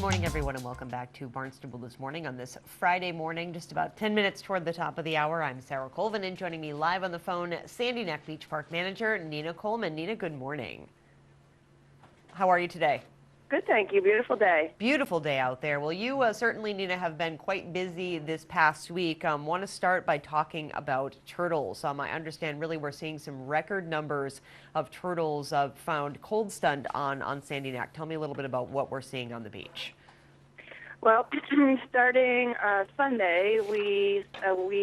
morning, everyone, and welcome back to Barnstable This Morning on this Friday morning, just about 10 minutes toward the top of the hour. I'm Sarah Colvin, and joining me live on the phone, Sandy Neck Beach Park Manager Nina Coleman. Nina, good morning. How are you today? Good, thank you. Beautiful day. Beautiful day out there. Well, you certainly, Nina, have been quite busy this past week. Want to start by talking about turtles. I understand really we're seeing some record numbers of turtles found cold stunned on Sandy Neck. Tell me a little bit about what we're seeing on the beach. Well, starting Sunday, we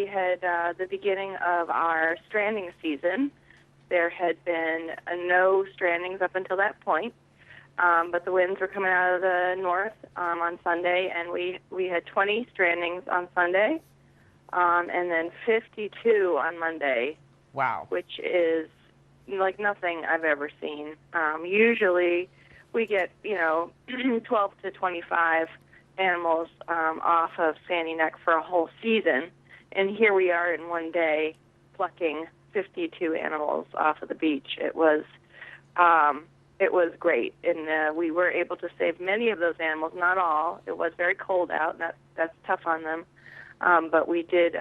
had the beginning of our stranding season. There had been no strandings up until that point. But the winds were coming out of the north on Sunday, and we had 20 strandings on Sunday, and then 52 on Monday. Wow. Which is like nothing I've ever seen. Usually we get, 12 to 25 animals off of Sandy Neck for a whole season, and here we are in one day plucking 52 animals off of the beach. It was great, and we were able to save many of those animals, not all. It was very cold out, and that's tough on them. But we did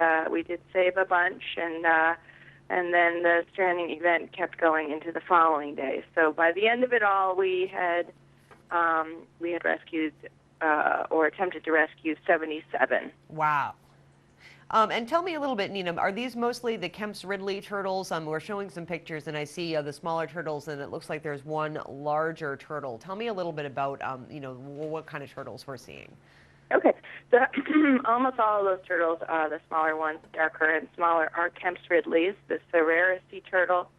save a bunch, and then the stranding event kept going into the following day. So by the end of it all, we had rescued or attempted to rescue 77. Wow. And tell me a little bit, Nina, are these mostly the Kemp's Ridley turtles? We're showing some pictures, and I see the smaller turtles, and it looks like there's one larger turtle. Tell me a little bit about, what kind of turtles we're seeing. Okay. So almost all of those turtles, the smaller ones, darker and smaller, are Kemp's Ridleys. This is the rarest sea turtle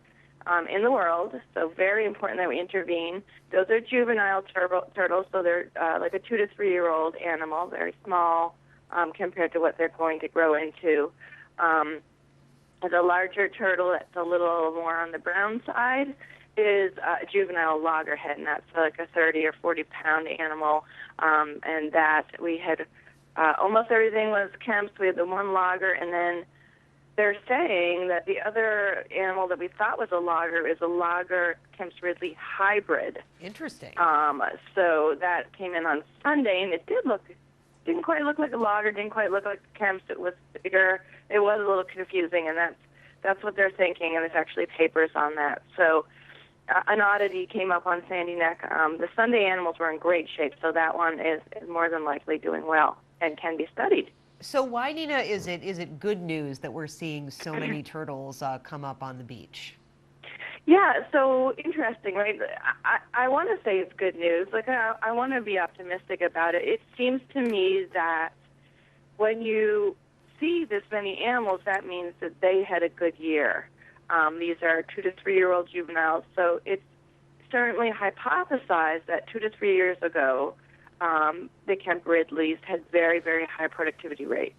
in the world, so very important that we intervene. Those are juvenile turtles, so they're like a 2 to 3 year old animal, very small. Compared to what they're going to grow into. The larger turtle that's a little more on the brown side is a juvenile loggerhead, and that's like a 30 or 40-pound animal. And that we had almost everything was Kemp's. We had the one logger, and then they're saying that the other animal that we thought was a logger is a logger Kemp's Ridley hybrid. Interesting. So that came in on Sunday, and it didn't quite look like a logger, didn't quite look like Kemp's. It was bigger. It was a little confusing, and that's what they're thinking, and there's actually papers on that. So an oddity came up on Sandy Neck. The Sunday animals were in great shape, so that one is more than likely doing well and can be studied. So why, Nina, is it good news that we're seeing so many turtles come up on the beach? Yeah, so interesting, right? I want to say it's good news. Like, I want to be optimistic about it. It seems to me that when you see this many animals, that means that they had a good year. These are 2 to 3 year old juveniles, so it's certainly hypothesized that 2 to 3 years ago, the Kemp Ridleys had very, very high productivity rates.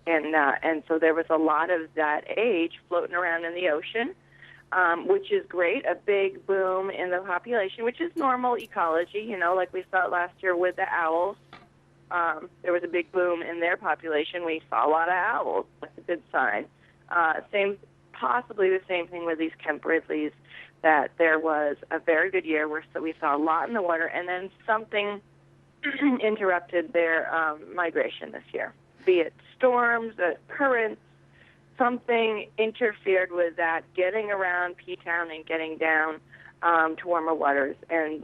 And so there was a lot of that age floating around in the ocean. Which is great, a big boom in the population, which is normal ecology, like we saw last year with the owls. There was a big boom in their population. We saw a lot of owls. That's a good sign. Possibly the same thing with these Kemp Ridleys, that there was a very good year where we saw a lot in the water, and then something interrupted their migration this year, be it storms, currents. Something interfered with that, getting around P-Town and getting down to warmer waters, and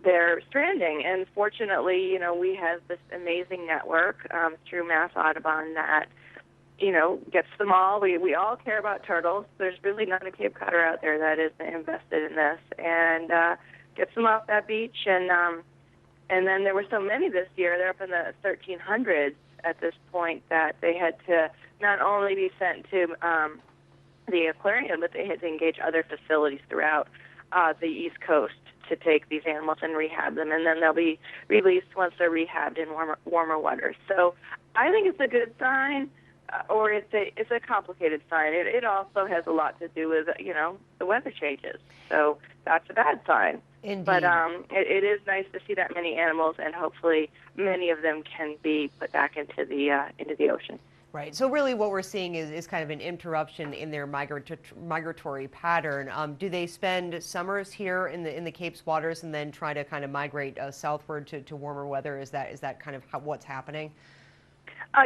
they're stranding. And fortunately, we have this amazing network through Mass Audubon that, gets them all. We all care about turtles. There's really not a Cape Codder out there that isn't invested in this, and gets them off that beach. And then there were so many this year. They're up in the 1,300s at this point that they had to not only be sent to the aquarium, but they had to engage other facilities throughout the East Coast to take these animals and rehab them, and then they'll be released once they're rehabbed in warmer waters. So I think it's a good sign, or it's a complicated sign. It also has a lot to do with, the weather changes. So that's a bad sign. Indeed. But it is nice to see that many animals, and hopefully many of them can be put back into the ocean. Right. So really what we're seeing is kind of an interruption in their migratory pattern. Do they spend summers here in the Cape's waters and then try to kind of migrate southward to warmer weather? Is that kind of what's happening?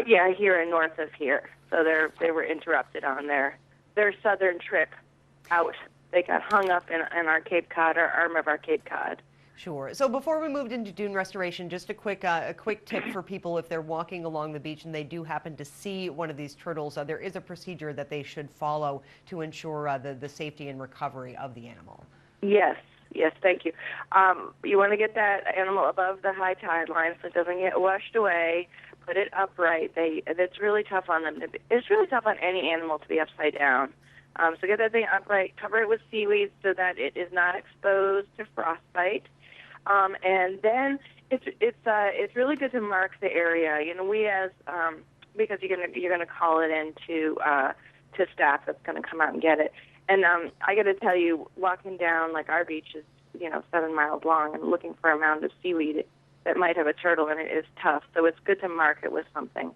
Yeah, here and north of here. So they were interrupted on their southern trip out. They got hung up in our Cape Cod, our arm of our Cape Cod. Sure. So before we moved into dune restoration, just a quick tip for people if they're walking along the beach and they do happen to see one of these turtles. There is a procedure that they should follow to ensure the safety and recovery of the animal. Yes, thank you. You want to get that animal above the high tide line so it doesn't get washed away. Put it upright. It's really tough on them. It's really tough on any animal to be upside down. So get that thing upright. Cover it with seaweed so that it is not exposed to frostbite. And then it's really good to mark the area. You know, we as because you're gonna call it in to staff that's gonna come out and get it. And I got to tell you, walking down like our beach is 7 miles long and looking for a mound of seaweed that might have a turtle in it is tough. So it's good to mark it with something.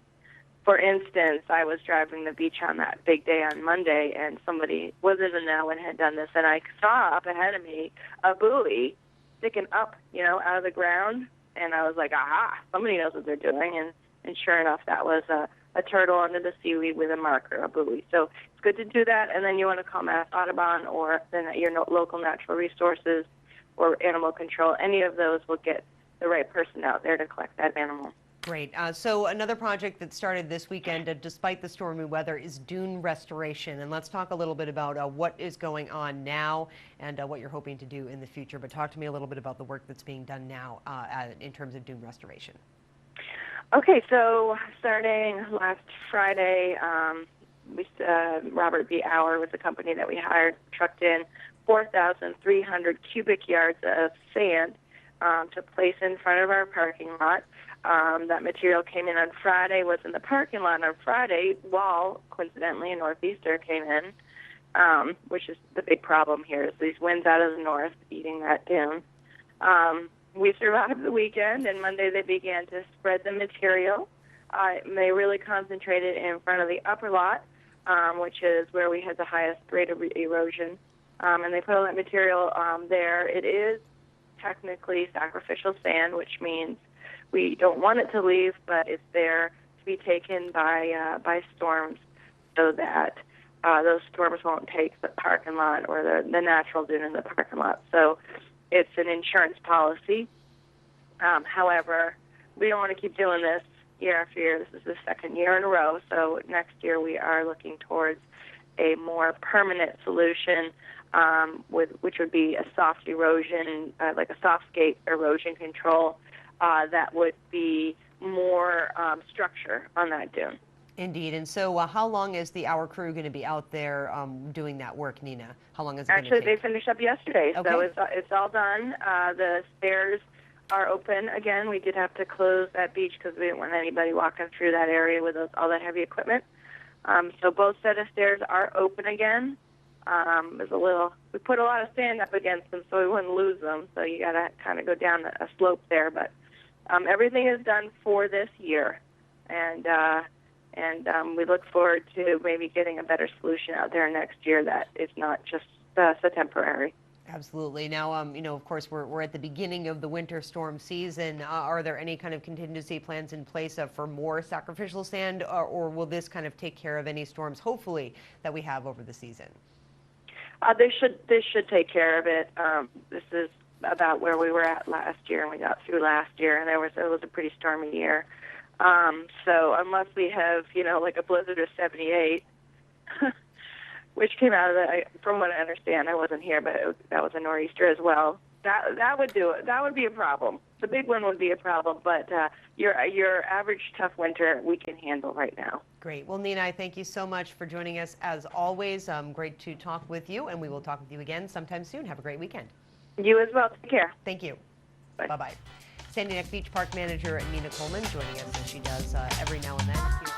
For instance, I was driving the beach on that big day on Monday, and somebody was in the know and had done this, and I saw up ahead of me a buoy sticking up, out of the ground, and I was like, aha, somebody knows what they're doing, and sure enough, that was a turtle under the seaweed with a marker, a buoy. So it's good to do that, and then you want to call Mass Audubon or then your local natural resources or animal control. Any of those will get the right person out there to collect that animal. Great. So another project that started this weekend, despite the stormy weather, is dune restoration. And let's talk a little bit about what is going on now and what you're hoping to do in the future. But talk to me a little bit about the work that's being done now in terms of dune restoration. Okay, so starting last Friday, Robert B. Auer was the company that we hired, trucked in 4,300 cubic yards of sand to place in front of our parking lot. That material came in on Friday, was in the parking lot on Friday, while, coincidentally, a northeaster came in, which is the big problem here, is these winds out of the north eating that dune. We survived the weekend, and Monday they began to spread the material. They really concentrated in front of the upper lot, which is where we had the highest rate of erosion, and they put all that material there. It is technically sacrificial sand, which means we don't want it to leave, but it's there to be taken by storms so that those storms won't take the parking lot or the natural dune in the parking lot. So it's an insurance policy. However, we don't want to keep doing this year after year. This is the second year in a row. So next year we are looking towards a more permanent solution, which would be a soft erosion, like a soft skate erosion control. That would be more structure on that dune. Indeed. And so how long is the Auer crew going to be out there doing that work, Nina? How long is it Actually, going to take? they finished up yesterday, Okay. so it's all done. The stairs are open again. We did have to close that beach because we didn't want anybody walking through that area with all that heavy equipment. So both set of stairs are open again. We put a lot of sand up against them so we wouldn't lose them. So you got to kind of go down a slope there, but everything is done for this year, and we look forward to maybe getting a better solution out there next year that is not just so temporary. Absolutely. Now, of course, we're at the beginning of the winter storm season. Are there any kind of contingency plans in place for more sacrificial sand, or will this kind of take care of any storms, hopefully, that we have over the season? This should take care of it. This is about where we were at last year, and we got through last year, and it was a pretty stormy year. So unless we have, like a blizzard of 78, which came out of from what I understand, I wasn't here, but that was a nor'easter as well. That would do it. That would be a problem. The big one would be a problem, but your average tough winter we can handle right now. Great. Well, Nina, I thank you so much for joining us as always. Great to talk with you, and we will talk with you again sometime soon. Have a great weekend. You as well. Take care. Thank you. Bye. Bye-bye. Sandy Neck Beach Park Manager Nina Coleman joining us as she does every now and then here